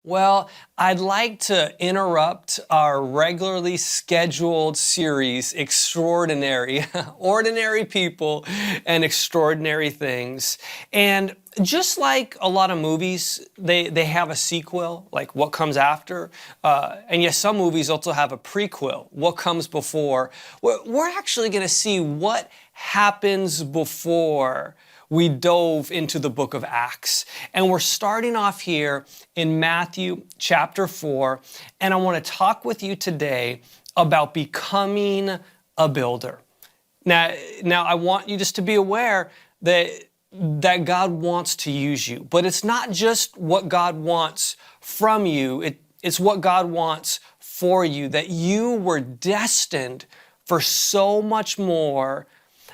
Well, I'd like to interrupt our regularly scheduled series, Extraordinary, Ordinary People and Extraordinary Things. And just like a lot of movies, they have a sequel, like what comes after. And yes, some movies also have a prequel, what comes before. We're actually going to see what happens before we dove into the book of Acts. And we're starting off here in Matthew chapter 4. And I want to talk with you today about becoming a builder. Now I want you just to be aware that God wants to use you. But it's not just what God wants from you. It's what God wants for you. That you were destined for so much more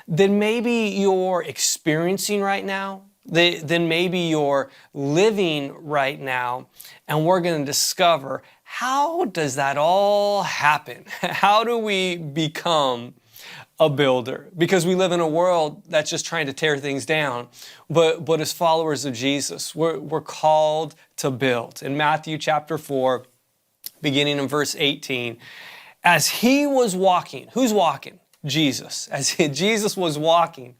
than maybe you're experiencing right now, than maybe you're living right now. And we're going to discover, how does that all happen? How do we become a builder? Because we live in a world that's just trying to tear things down. But as followers of Jesus, we're called to build. In Matthew chapter 4, beginning in verse 18, as he was walking, who's walking? Jesus. As Jesus was walking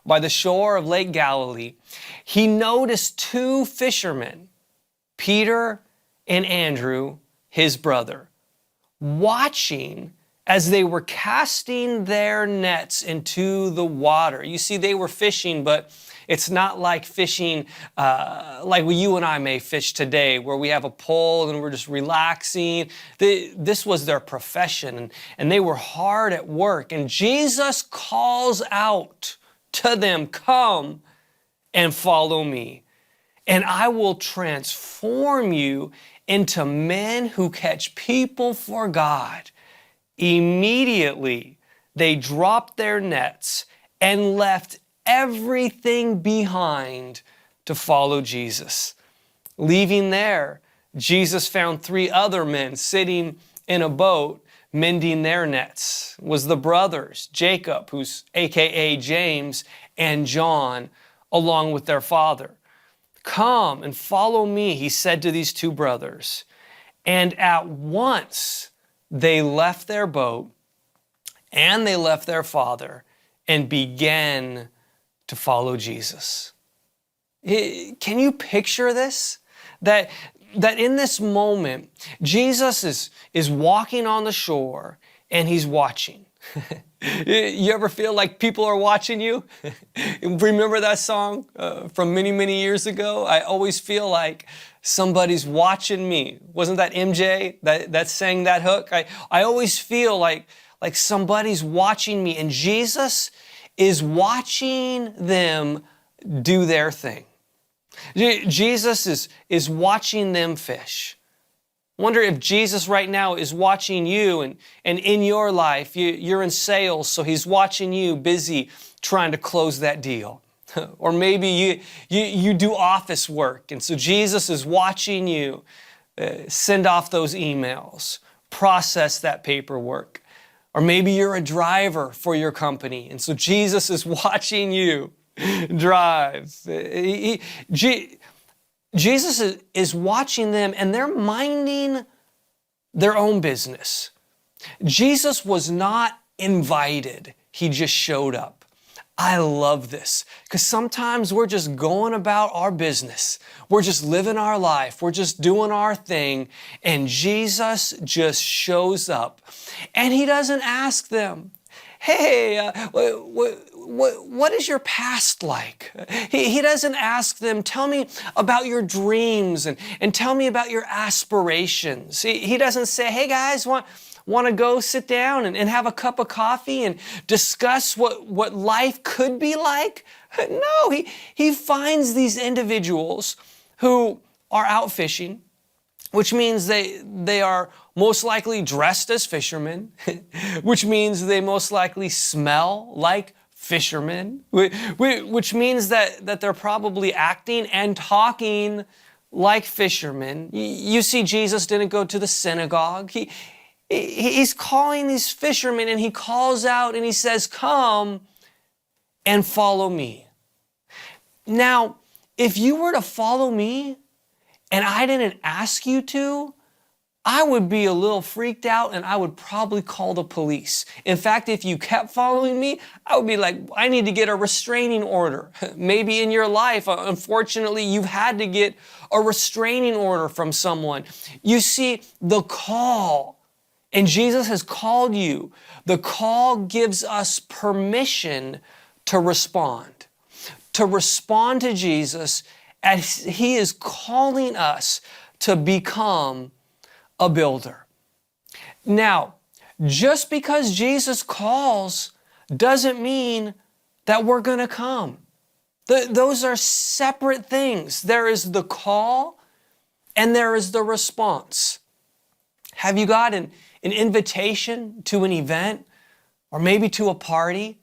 by the shore of Lake Galilee, he noticed two fishermen, Peter and Andrew, his brother, watching as they were casting their nets into the water. You see, they were fishing, but it's not like fishing like you and I may fish today, where we have a pole and we're just relaxing. This was their profession, and they were hard at work. And Jesus calls out to them, "Come and follow me, and I will transform you into men who catch people for God." Immediately, they dropped their nets and left everything behind to follow Jesus. Leaving there, Jesus found three other men sitting in a boat mending their nets. It was the brothers, Jacob, who's AKA James, and John, along with their father. "Come and follow me," he said to these two brothers. And at once they left their boat and they left their father and began to follow Jesus. Can you picture this? That in this moment, Jesus is walking on the shore and he's watching. You ever feel like people are watching you? Remember that song from many, many years ago? I always feel like somebody's watching me. Wasn't that MJ that sang that hook? I always feel like somebody's watching me, and Jesus is watching them do their thing. Jesus is watching them fish. Wonder if Jesus right now is watching you, and in your life, you're in sales, so he's watching you busy trying to close that deal. Or maybe you do office work, and so Jesus is watching you send off those emails, process that paperwork. Or maybe you're a driver for your company, and so Jesus is watching you drive. Jesus is watching them, and they're minding their own business. Jesus was not invited. He just showed up. I love this, because sometimes we're just going about our business. We're just living our life. We're just doing our thing, and Jesus just shows up. And he doesn't ask them, "Hey, what is your past like?" He doesn't ask them, "Tell me about your dreams and tell me about your aspirations." He doesn't say, "Hey guys, want to go sit down and have a cup of coffee and discuss what life could be like?" No, he finds these individuals who are out fishing, which means they are most likely dressed as fishermen, which means they most likely smell like fishermen, which means that they're probably acting and talking like fishermen. You see, Jesus didn't go to the synagogue. He's calling these fishermen, and he calls out and he says, "Come and follow me." Now, if you were to follow me, and I didn't ask you to, I would be a little freaked out and I would probably call the police. In fact, if you kept following me, I would be like, I need to get a restraining order. Maybe in your life, unfortunately, you've had to get a restraining order from someone. You see, the call, and Jesus has called you, the call gives us permission to respond to Jesus as He is calling us to become a builder. Now, just because Jesus calls doesn't mean that we're going to come. Those are separate things. There is the call and there is the response. Have you got an invitation to an event or maybe to a party?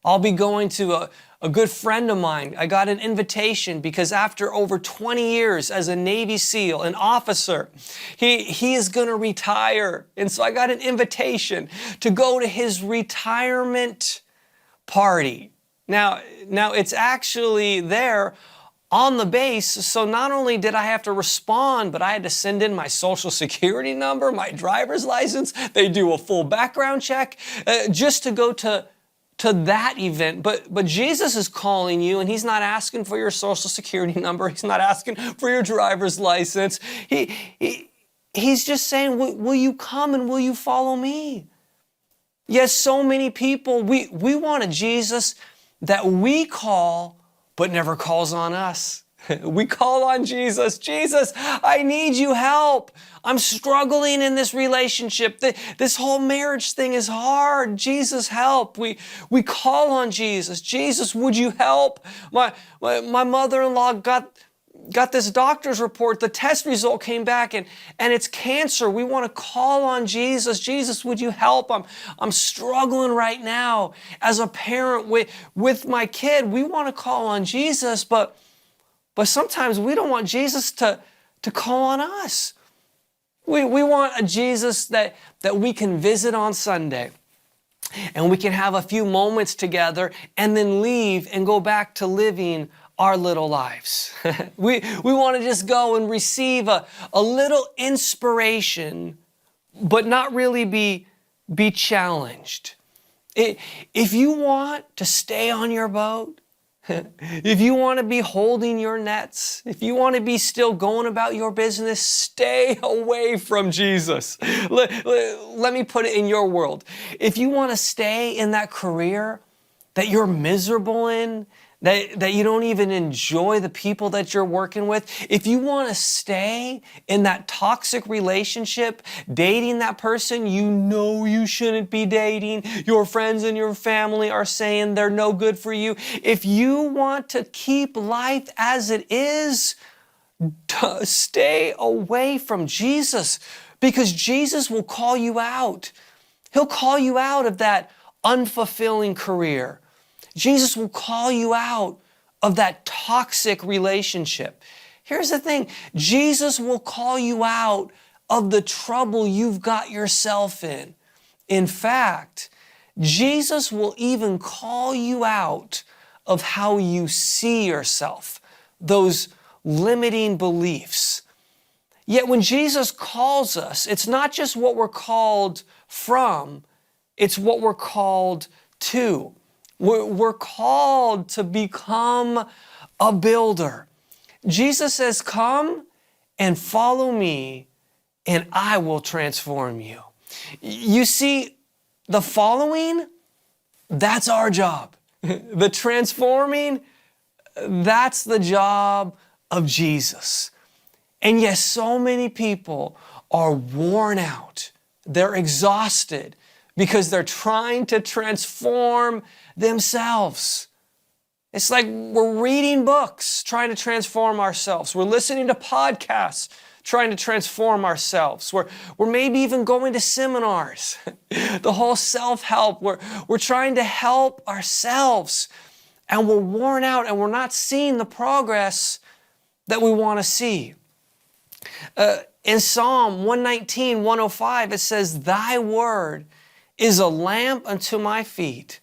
I'll be going to a good friend of mine. I got an invitation because after over 20 years as a Navy SEAL, an officer, he is going to retire. And so I got an invitation to go to his retirement party. Now it's actually there on the base. So not only did I have to respond, but I had to send in my social security number, my driver's license. They do a full background check just to go to that event. But Jesus is calling you, and He's not asking for your social security number. He's not asking for your driver's license. He's just saying, will you come and will you follow me? Yes, so many people, we want a Jesus that we call, but never calls on us. We call on Jesus. Jesus, I need you help. I'm struggling in this relationship. This whole marriage thing is hard. Jesus, help. We call on Jesus. Jesus, would you help? My mother-in-law got this doctor's report. The test result came back and it's cancer. We want to call on Jesus. Jesus, would you help? I'm struggling right now as a parent with my kid. We want to call on Jesus, but sometimes we don't want Jesus to call on us. We want a Jesus that we can visit on Sunday and we can have a few moments together and then leave and go back to living our little lives. We want to just go and receive a little inspiration, but not really be challenged. If you want to stay on your boat, if you want to be holding your nets, if you want to be still going about your business, stay away from Jesus. Let me put it in your world. If you want to stay in that career that you're miserable in, that you don't even enjoy the people that you're working with, if you want to stay in that toxic relationship, dating that person you know you shouldn't be dating, your friends and your family are saying they're no good for you, if you want to keep life as it is, stay away from Jesus, because Jesus will call you out. He'll call you out of that unfulfilling career. Jesus will call you out of that toxic relationship. Here's the thing, Jesus will call you out of the trouble you've got yourself in. In fact, Jesus will even call you out of how you see yourself, those limiting beliefs. Yet when Jesus calls us, it's not just what we're called from, it's what we're called to. We're called to become a builder. Jesus says, come and follow me and I will transform you. You see, the following, that's our job. The transforming, that's the job of Jesus. And yes, so many people are worn out. They're exhausted because they're trying to transform themselves. It's like we're reading books, trying to transform ourselves. We're listening to podcasts, trying to transform ourselves. We're maybe even going to seminars, the whole self-help. We're trying to help ourselves, and we're worn out, and we're not seeing the progress that we want to see. In Psalm 119, 105, it says, thy word is a lamp unto my feet,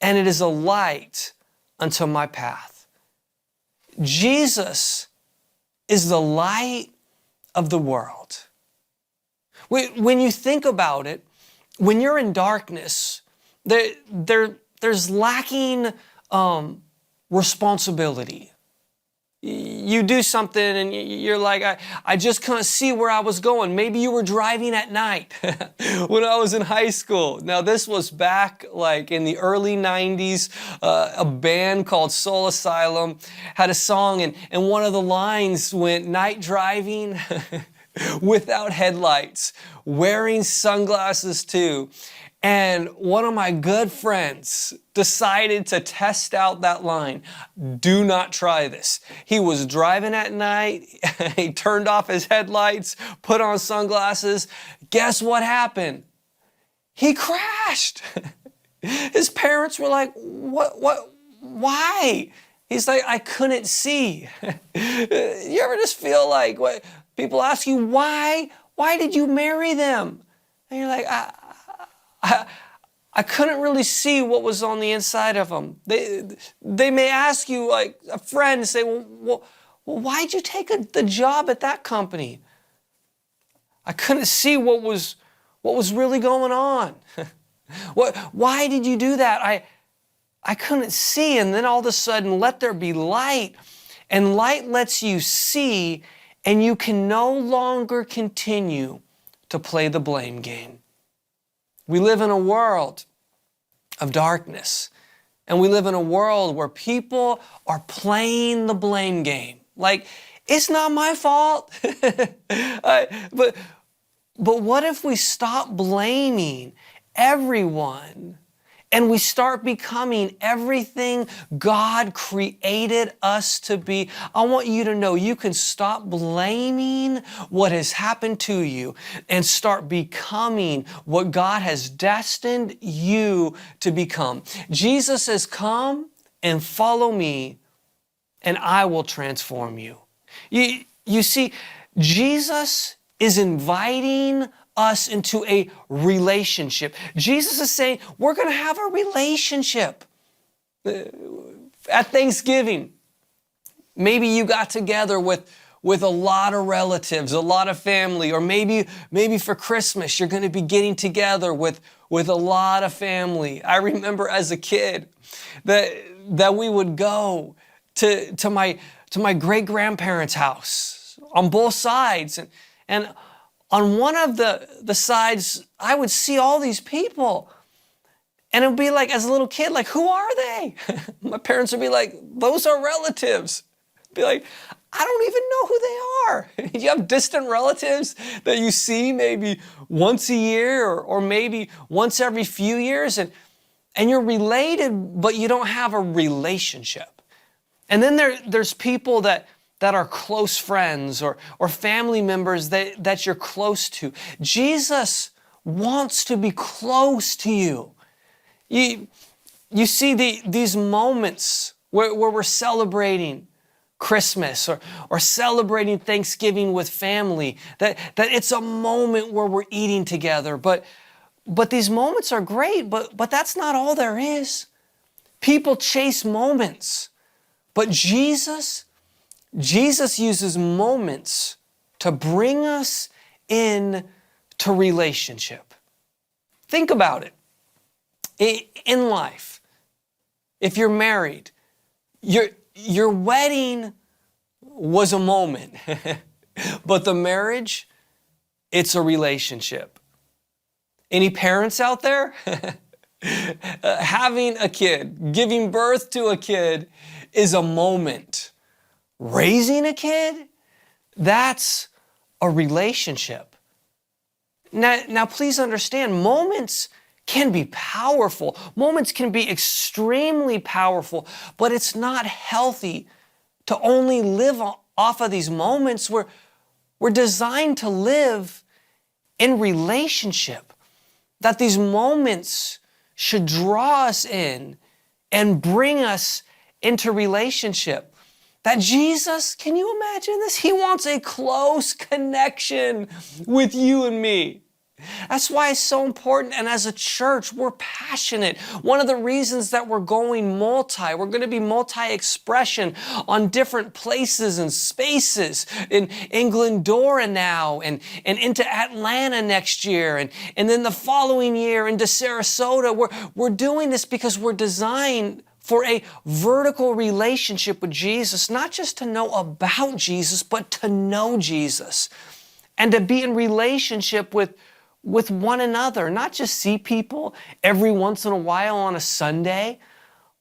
and it is a light unto my path. Jesus is the light of the world. When you think about it, when you're in darkness, there's lacking responsibility. You do something and you're like, I just couldn't see where I was going. Maybe you were driving at night when I was in high school. Now this was back like in the early 90s. A band called Soul Asylum had a song and one of the lines went, night driving without headlights, wearing sunglasses too. And one of my good friends decided to test out that line. Do not try this. He was driving at night. He turned off his headlights, put on sunglasses. Guess what happened? He crashed. His parents were like, why? He's like, I couldn't see. You ever just feel like, what? People ask you, why? Why did you marry them? And you're like, I couldn't really see what was on the inside of them. They may ask you, like a friend, say, well, why'd you take the job at that company? I couldn't see what was really going on. Why did you do that? I couldn't see. And then all of a sudden, let there be light. And light lets you see, and you can no longer continue to play the blame game. We live in a world of darkness, and we live in a world where people are playing the blame game. Like, it's not my fault. But what if we stop blaming everyone and we start becoming everything God created us to be? I want you to know you can stop blaming what has happened to you and start becoming what God has destined you to become. Jesus says, come and follow me and I will transform you. You see, Jesus is inviting us into a relationship. Jesus is saying, we're going to have a relationship. At Thanksgiving, maybe you got together with a lot of relatives, a lot of family, or maybe for Christmas, you're going to be getting together with a lot of family. I remember as a kid that we would go to my great-grandparents' house on both sides. And on one of the sides, I would see all these people. And it would be like, as a little kid, like, who are they? My parents would be like, those are relatives. I'd be like, I don't even know who they are. You have distant relatives that you see maybe once a year or maybe once every few years. And you're related, but you don't have a relationship. And then there's people that are close friends or family members that you're close to. Jesus wants to be close to you. You see these moments where we're celebrating Christmas or celebrating Thanksgiving with family, that it's a moment where we're eating together. But these moments are great, but that's not all there is. People chase moments, but Jesus uses moments to bring us in to relationship. Think about it. In life, if you're married, your wedding was a moment, but the marriage, it's a relationship. Any parents out there? Having a kid, giving birth to a kid is a moment. Raising a kid, that's a relationship. Now please understand, moments can be powerful. Moments can be extremely powerful, but it's not healthy to only live off of these moments. We're designed to live in relationship, that these moments should draw us in and bring us into relationship. That Jesus, can you imagine this? He wants a close connection with you and me. That's why it's so important. And as a church, we're passionate. One of the reasons that we're going we're going to be multi-expression on different places and spaces in Glendora now and into Atlanta next year and then the following year into Sarasota. We're doing this because we're designed for a vertical relationship with Jesus, not just to know about Jesus, but to know Jesus and to be in relationship with one another, not just see people every once in a while on a Sunday,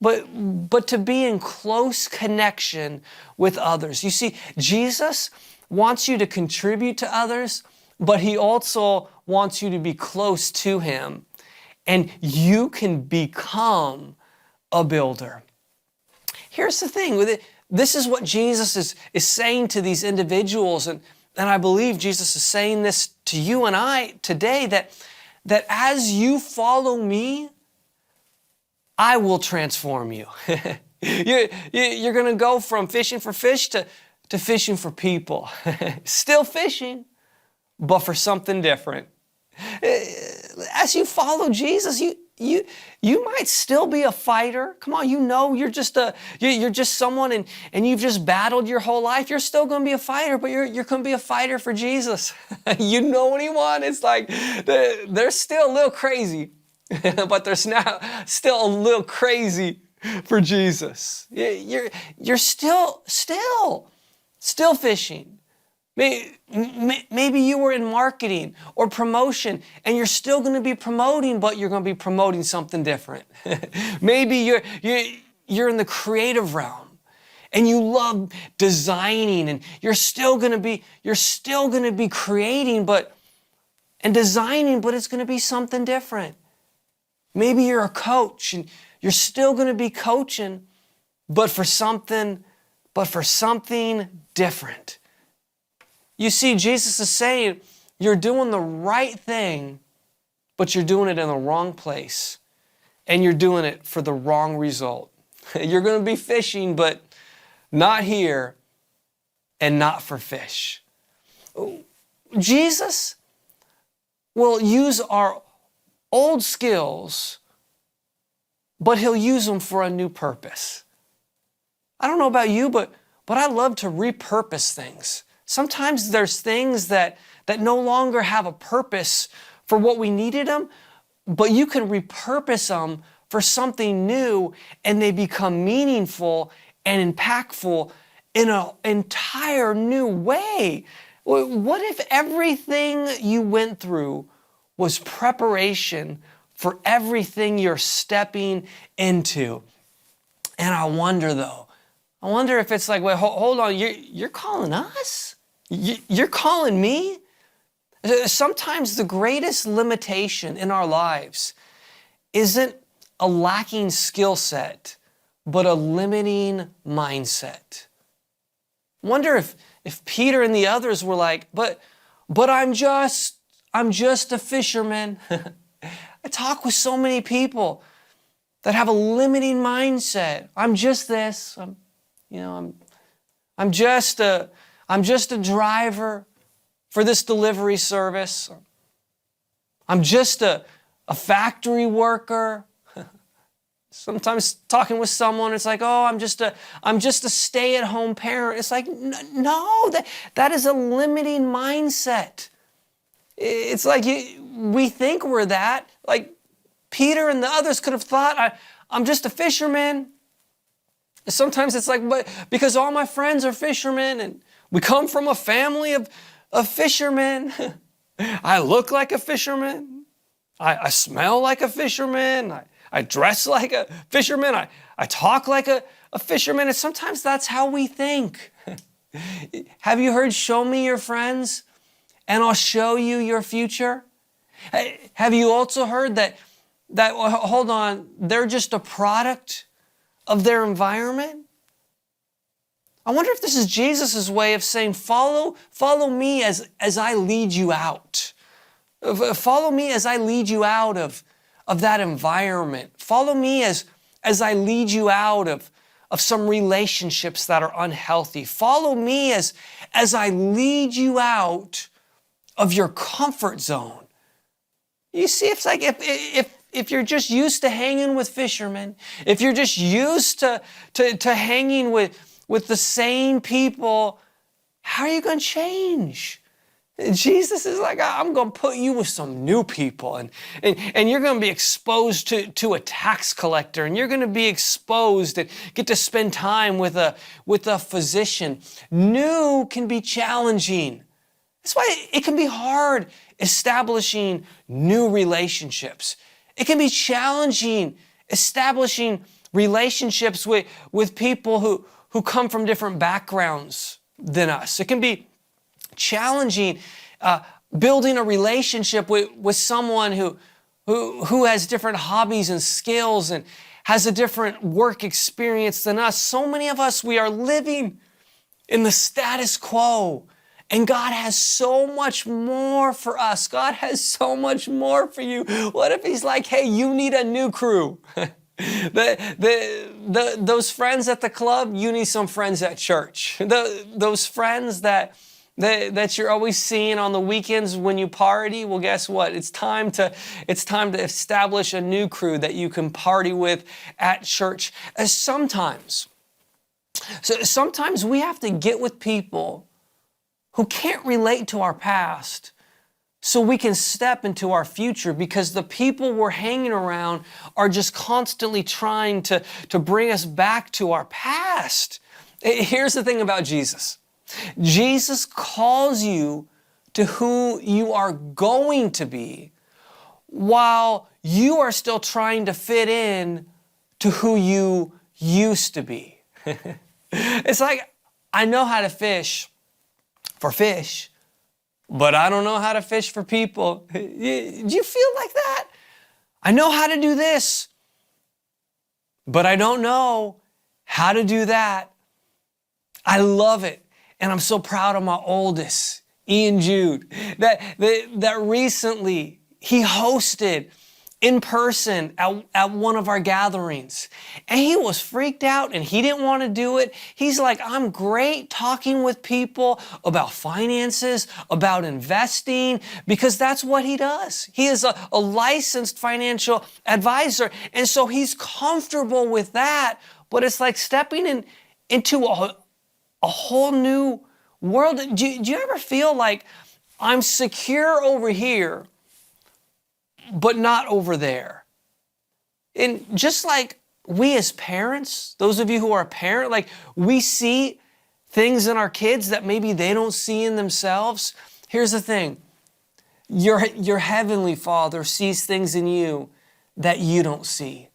but to be in close connection with others. You see, Jesus wants you to contribute to others, but he also wants you to be close to him, and you can become a builder. Here's the thing with it. This is what Jesus is saying to these individuals, and I believe Jesus is saying this to you and I today, that as you follow me, I will transform you. You're going to go from fishing for fish to fishing for people. Still fishing, but for something different. As you follow Jesus, you might still be a fighter. Come on, you're just someone and you've just battled your whole life. You're still going to be a fighter, but you're going to be a fighter for Jesus. You know anyone? It's like they're still a little crazy, but they're still a little crazy for Jesus. You're still fishing. Maybe you were in marketing or promotion and you're still going to be promoting, but you're going to be promoting something different. Maybe you're in the creative realm and you love designing and you're still going to be creating and designing, but it's going to be something different. Maybe you're a coach and you're still going to be coaching, but for something different. You see, Jesus is saying you're doing the right thing, but you're doing it in the wrong place, and you're doing it for the wrong result. You're going to be fishing, but not here and not for fish. Jesus will use our old skills, but he'll use them for a new purpose. I don't know about you, but I love to repurpose things. Sometimes there's things that no longer have a purpose for what we needed them, but you can repurpose them for something new and they become meaningful and impactful in an entire new way. What if everything you went through was preparation for everything you're stepping into? And I wonder if it's like, wait, hold on, you're calling us? You're calling me? Sometimes the greatest limitation in our lives isn't a lacking skill set, but a limiting mindset. Wonder if Peter and the others were like, but I'm just a fisherman. I talk with so many people that have a limiting mindset. I'm just this. I'm just a driver for this delivery service. I'm just a factory worker. Sometimes talking with someone, it's like, oh, I'm just a stay-at-home parent. It's like, no, that is a limiting mindset. It's like we think we're that. Like Peter and the others could have thought, I'm just a fisherman. Sometimes it's like, but because all my friends are fishermen and we come from a family of fishermen. I look like a fisherman. I smell like a fisherman. I dress like a fisherman. I talk like a fisherman. And sometimes that's how we think. Have you heard, show me your friends and I'll show you your future? Have you also heard that hold on, they're just a product of their environment? I wonder if this is Jesus' way of saying, follow me as I lead you out. Follow me as I lead you out of that environment. Follow me as I lead you out of some relationships that are unhealthy. Follow me as I lead you out of your comfort zone. You see, it's like if you're just used to hanging with fishermen, if you're just used to hanging with the same people, how are you going to change? Jesus is like, I'm going to put you with some new people, and you're going to be exposed to a tax collector, and you're going to be exposed and get to spend time with a physician. New can be challenging. That's why it can be hard establishing new relationships. It can be challenging establishing relationships with people who come from different backgrounds than us. It can be challenging building a relationship with someone who has different hobbies and skills and has a different work experience than us. So many of us, we are living in the status quo, and God has so much more for us. God has so much more for you. What if He's like, hey, you need a new crew? Those friends at the club, you need some friends at church. Those friends that you're always seeing on the weekends when you party, well, guess what? It's time to establish a new crew that you can party with at church. Sometimes we have to get with people who can't relate to our past so we can step into our future, because the people we're hanging around are just constantly trying to bring us back to our past. Here's the thing about Jesus. Jesus calls you to who you are going to be while you are still trying to fit in to who you used to be. It's like, I know how to fish for fish, but I don't know how to fish for people. Do you feel like that? I know how to do this, but I don't know how to do that. I love it. And I'm so proud of my oldest, Ian Jude, that recently he hosted in person at one of our gatherings. And he was freaked out and he didn't want to do it. He's like, I'm great talking with people about finances, about investing, because that's what he does. He is a licensed financial advisor. And so he's comfortable with that. But it's like stepping into a whole new world. Do you ever feel like I'm secure over here, but not over there? And just like we as parents, those of you who are a parent, like we see things in our kids that maybe they don't see in themselves. Here's the thing. Your heavenly Father sees things in you that you don't see.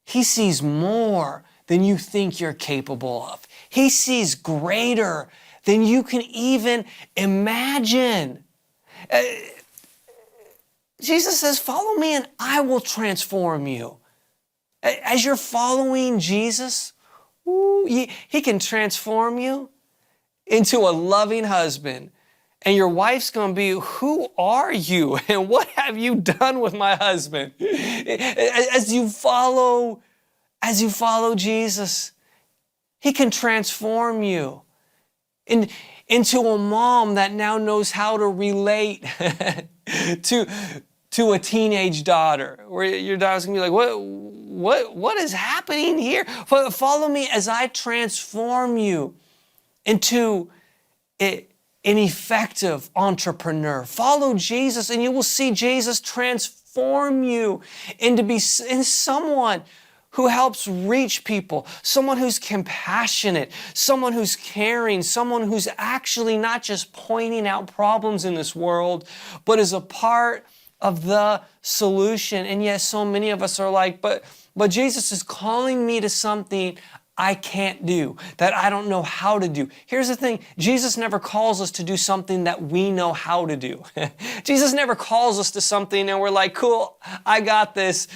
He sees more than you think you're capable of. He sees greater than you can even imagine. Jesus says, follow me and I will transform you. As you're following Jesus, He can transform you into a loving husband. And your wife's going to be, who are you? And what have you done with my husband? As you follow Jesus, He can transform you into a mom that now knows how to relate to a teenage daughter, where your daughter's gonna be like, what is happening here? Follow me as I transform you into an effective entrepreneur. Follow Jesus and you will see Jesus transform you into someone who helps reach people, someone who's compassionate, someone who's caring, someone who's actually not just pointing out problems in this world, but is a part of the solution. And yes, so many of us are like, but Jesus is calling me to something I can't do, that I don't know how to do. Here's the thing, Jesus never calls us to do something that we know how to do. Jesus never calls us to something and we're like, cool, I got this.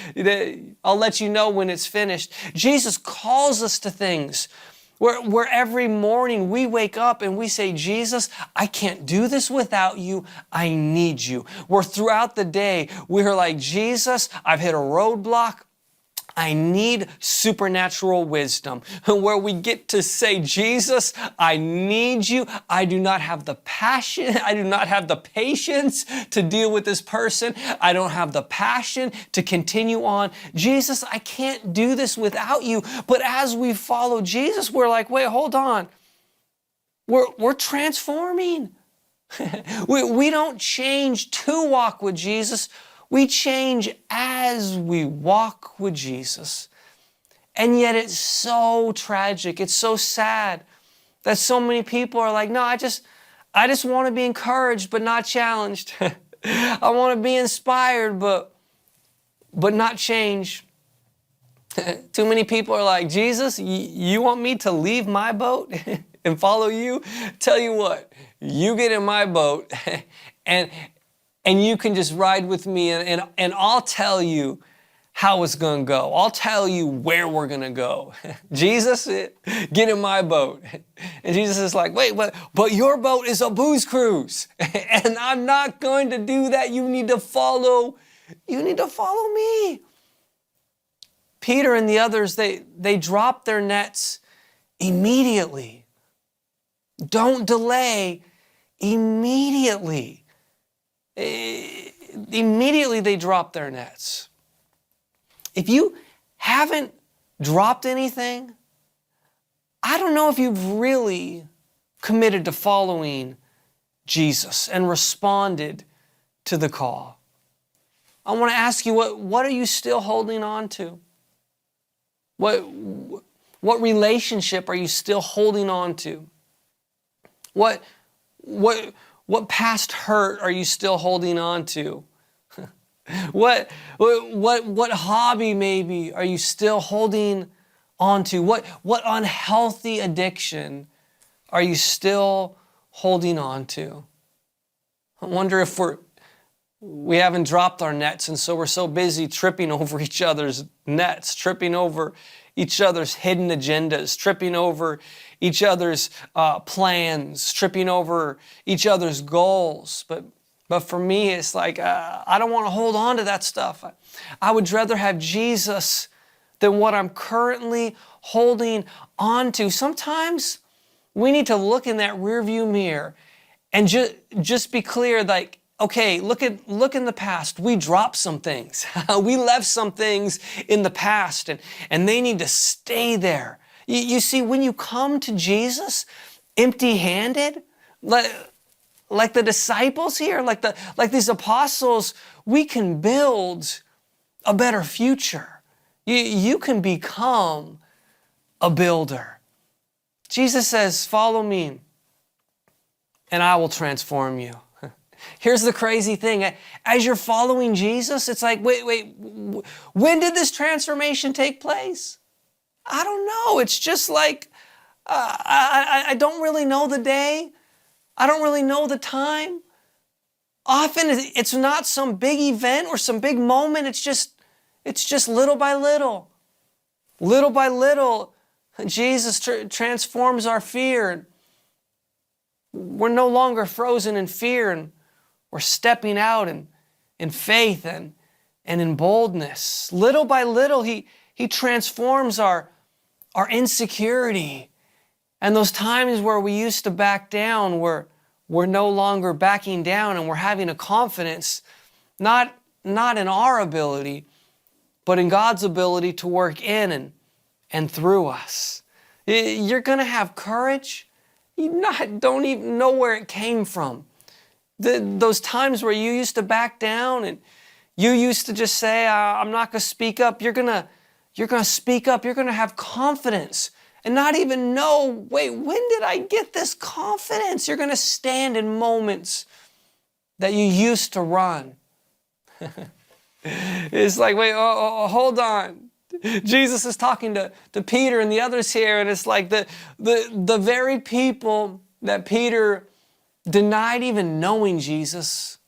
I'll let you know when it's finished. Jesus calls us to things where every morning we wake up and we say, Jesus, I can't do this without you. I need you. Where throughout the day, we're like, Jesus, I've hit a roadblock. I need supernatural wisdom where we get to say, Jesus, I need you. I do not have the passion. I do not have the patience to deal with this person. I don't have the passion to continue on. Jesus, I can't do this without you. But as we follow Jesus, we're like, wait, hold on. We're transforming. We don't change to walk with Jesus. We change as we walk with Jesus. And yet it's so tragic. It's so sad that so many people are like, no, I just want to be encouraged, but not challenged. I want to be inspired, but not changed. Too many people are like, Jesus, you want me to leave my boat and follow you? Tell you what, you get in my boat and you can just ride with me and I'll tell you how it's going to go. I'll tell you where we're going to go. Jesus, get in my boat. And Jesus is like, wait, but your boat is a booze cruise. And I'm not going to do that. You need to follow me. Peter and the others, they dropped their nets immediately. Don't delay. Immediately. Immediately they dropped their nets. If you haven't dropped anything, I don't know if you've really committed to following Jesus and responded to the call. I want to ask you, what are you still holding on to? What relationship are you still holding on to? What past hurt are you still holding on to? What hobby maybe are you still holding on to? What unhealthy addiction are you still holding on to? I wonder if we haven't dropped our nets, and so we're so busy tripping over each other's nets, tripping over each other's hidden agendas, tripping over each other's plans, tripping over each other's goals. But for me, it's like, I don't want to hold on to that stuff. I would rather have Jesus than what I'm currently holding on to. Sometimes we need to look in that rearview mirror and just be clear, like, okay, look in the past. We dropped some things. We left some things in the past, and they need to stay there. You see, when you come to Jesus empty-handed, like the disciples here, like these apostles, we can build a better future. You can become a builder. Jesus says, follow me, and I will transform you. Here's the crazy thing. As you're following Jesus, it's like, wait, when did this transformation take place? I don't know. It's just like, I don't really know the day. I don't really know the time. Often it's not some big event or some big moment. It's just little by little. Little by little, Jesus transforms our fear. We're no longer frozen in fear, and we're stepping out in faith and in boldness. Little by little, He transforms our insecurity. And those times where we used to back down, we're no longer backing down, and we're having a confidence, not in our ability, but in God's ability to work in and through us. You're going to have courage. You don't even know where it came from. Those times where you used to back down and you used to just say, I'm not going to speak up. You're going to speak up. You're going to have confidence and not even know, wait, when did I get this confidence? You're going to stand in moments that you used to run. It's like, wait, hold on. Jesus is talking to Peter and the others here, and it's like the very people that Peter denied even knowing Jesus,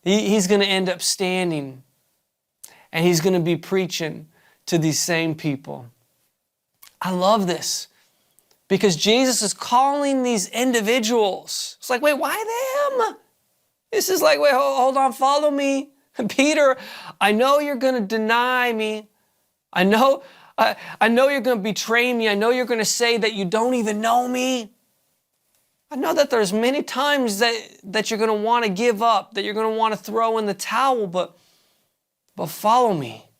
he's going to end up standing, and he's going to be preaching to these same people. I love this because Jesus is calling these individuals. It's like, wait, why them? This is like, wait, hold on, follow me. Peter, I know you're going to deny me. I know you're going to betray me. I know you're going to say that you don't even know me. I know that there's many times that you're going to want to give up, that you're going to want to throw in the towel, but follow me. I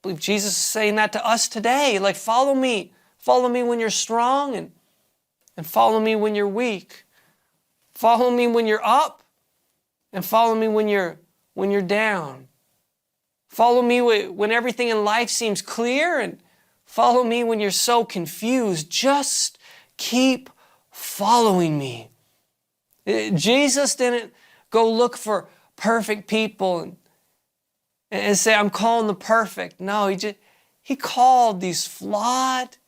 believe Jesus is saying that to us today. Like, follow me. Follow me when you're strong and follow me when you're weak. Follow me when you're up and follow me when you're down. Follow me when everything in life seems clear and follow me when you're so confused. Just keep following me. Jesus didn't go look for perfect people and say, I'm calling the perfect. No, he called these flawed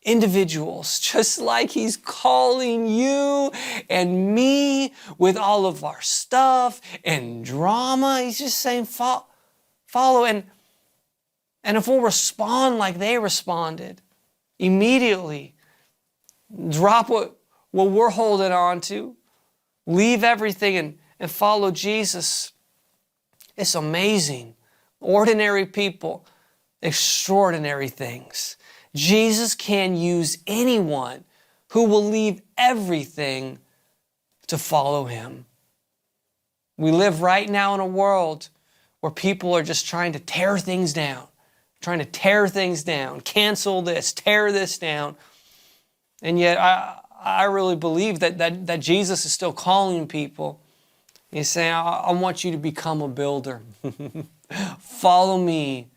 individuals, just like he's calling you and me with all of our stuff and drama. He's just saying, follow. And if we'll respond like they responded, immediately drop what we're holding on to, leave everything and follow Jesus. It's amazing. Ordinary people, extraordinary things. Jesus can use anyone who will leave everything to follow him. We live right now in a world where people are just trying to tear things down, cancel this, tear this down. And yet I really believe that Jesus is still calling people. He's saying, I want you to become a builder. Follow me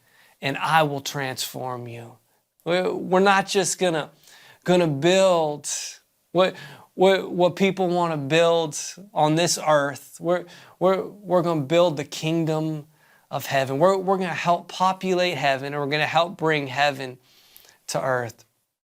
and I will transform you. We're not just gonna build what people want to build on this earth. We're gonna build the kingdom of heaven. We're gonna help populate heaven, and we're gonna help bring heaven to earth.